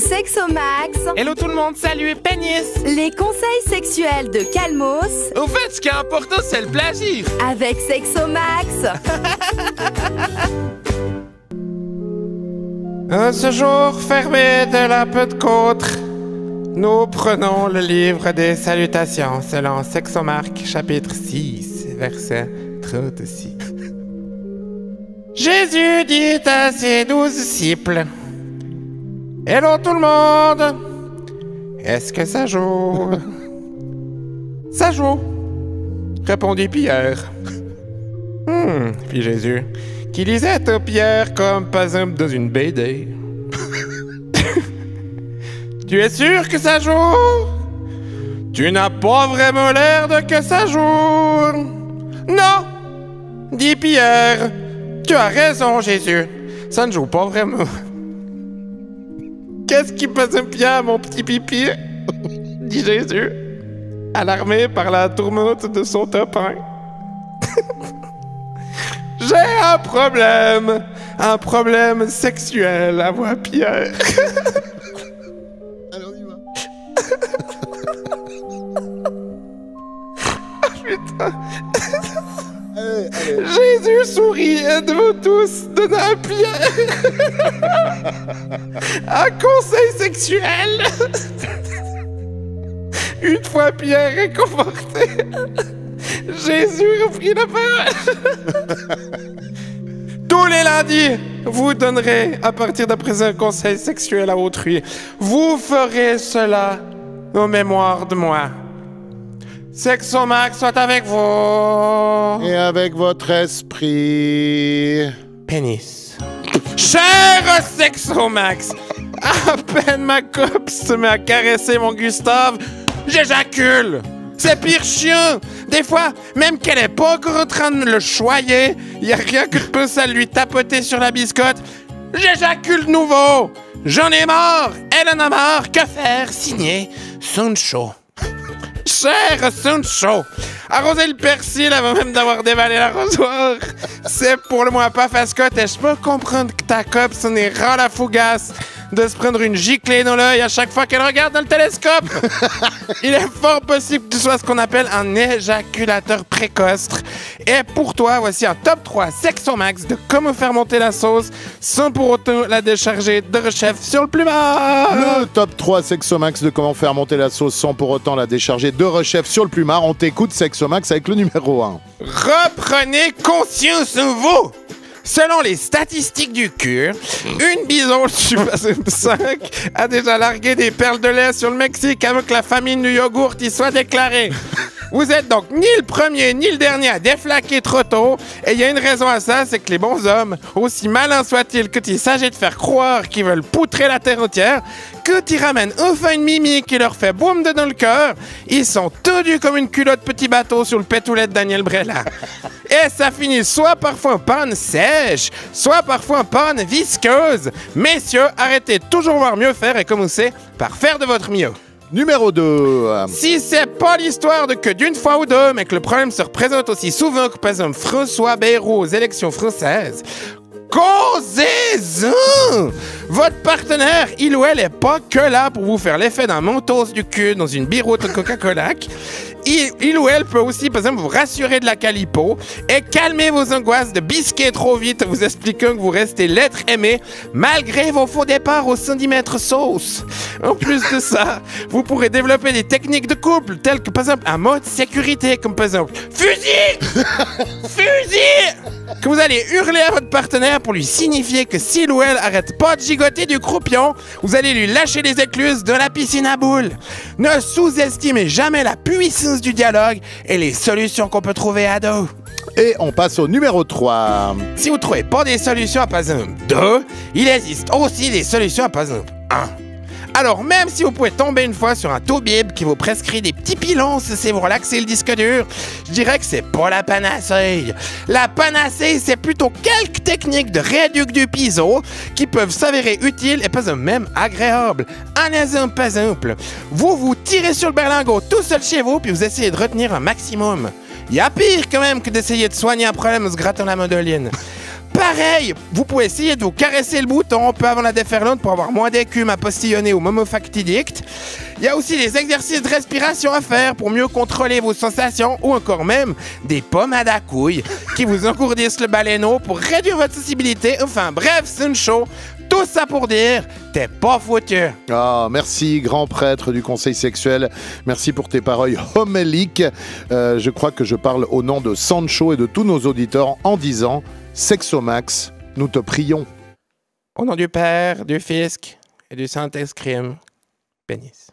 Sexomax. Hello tout le monde, salut, Pénis. Les conseils sexuels de Calmos. Au fait, ce qui est important, c'est le plaisir. Avec Sexomax. Un séjour fermé de la Pentecôte. Nous prenons le livre des salutations selon Sexomarc, chapitre 6, verset 36. Jésus dit à ses 12 disciples: Hello tout le monde! Est-ce que ça joue? Ça joue, répondit Pierre. Fit Jésus, qui lisait à Pierre comme pas un dans une BD. Tu es sûr que ça joue? Tu n'as pas vraiment l'air de que ça joue. Non, dit Pierre. Tu as raison, Jésus. Ça ne joue pas vraiment. Qu'est-ce qui passe un Pierre, mon petit pipi? Dit Jésus, alarmé par la tourmente de son topin. J'ai un problème sexuel à voir Pierre. Allez, on y va. Putain. Allez. Jésus sourit et devant tous donna à Pierre un conseil sexuel. Une fois Pierre réconforté, Jésus reprit la parole. Tous les lundis, vous donnerez à partir de présent un conseil sexuel à autrui. Vous ferez cela en mémoire de moi. Sexomax soit avec vous. Et avec votre esprit. Pénis. Cher Sexomax, à peine ma coupe se met à caresser mon Gustave, j'éjacule. C'est pire chien. Des fois, même qu'elle est pas encore en train de le choyer, y a rien que je peux ça lui tapoter sur la biscotte. J'éjacule de nouveau. J'en ai marre. Elle en a marre. Que faire? Signé Sancho. Cher Sancho, arroser le persil avant même d'avoir dévalé l'arrosoir, c'est pour le moins pas fascotte et je peux comprendre que ta copine s'en est ras la fougasse de se prendre une giclée dans l'œil à chaque fois qu'elle regarde dans le télescope. Il est fort possible que tu sois ce qu'on appelle un éjaculateur précoce. Et pour toi, voici un top 3 Sexomax de comment faire monter la sauce sans pour autant la décharger de rechef sur le plumard. Le top 3 Sexomax de comment faire monter la sauce sans pour autant la décharger de rechef sur le plumard. On t'écoute Sexomax avec le numéro 1. Reprenez conscience en vous. Selon les statistiques du cul, une bison Super 5 a déjà largué des perles de lait sur le Mexique avant que la famine du yogourt y soit déclarée. Vous êtes donc ni le premier ni le dernier à déflaquer trop tôt, et il y a une raison à ça, c'est que les bons hommes, aussi malins soient-ils quand il s'agit de faire croire qu'ils veulent poutrer la terre entière, quand ils ramènent enfin une mimi qui leur fait boum dedans le cœur, ils sont tordus comme une culotte petit bateau sur le pétoulet de Daniel Brella. Et ça finit soit parfois en panne sèche, soit parfois en panne visqueuse. Messieurs, arrêtez de toujours voir mieux faire et commencez par faire de votre mieux. Numéro 2. Si c'est pas l'histoire de que d'une fois ou deux, mais que le problème se représente aussi souvent que par exemple François Bayrou aux élections françaises, causez-en! Votre partenaire, il ou elle, est pas que là pour vous faire l'effet d'un mentos du cul dans une biroute de Coca-Cola. Il ou elle peut aussi, par exemple, vous rassurer de la calipo et calmer vos angoisses de bisquer trop vite, vous expliquant que vous restez l'être aimé malgré vos faux départs au centimètre sauce. En plus de ça, vous pourrez développer des techniques de couple telles que, par exemple, un mode sécurité, comme par exemple fusil! Fusil! Que vous allez hurler à votre partenaire pour lui signifier que s'il ou elle arrête pas de gigoter du croupion, vous allez lui lâcher les écluses de la piscine à boules. Ne sous-estimez jamais la puissance du dialogue et les solutions qu'on peut trouver à deux. Et on passe au numéro 3. Si vous trouvez pas des solutions à pas un 2, il existe aussi des solutions à pas un 1. Alors même si vous pouvez tomber une fois sur un toubib qui vous prescrit des petits pilons censés vous relaxer le disque dur, je dirais que c'est pas la panacée. La panacée, c'est plutôt quelques techniques de réduc du piso qui peuvent s'avérer utiles et pas même agréables. Un exemple, par exemple, vous tirez sur le berlingot tout seul chez vous puis vous essayez de retenir un maximum. Il y a pire quand même que d'essayer de soigner un problème en se grattant la mandoline. Pareil, vous pouvez essayer de vous caresser le bouton un peu avant la déferlante pour avoir moins d'écume à postillonner au moment factidique. Il y a aussi des exercices de respiration à faire pour mieux contrôler vos sensations ou encore même des pommades à couilles qui vous engourdissent le baleineau pour réduire votre sensibilité. Enfin bref, c'est une show. Tout ça pour dire, t'es pas foutu. Ah, merci, grand prêtre du conseil sexuel. Merci pour tes paroles homéliques. Je crois que je parle au nom de Sancho et de tous nos auditeurs en disant Sexomax, nous te prions. Au nom du Père, du Fils et du Saint-Esprit. Pénis.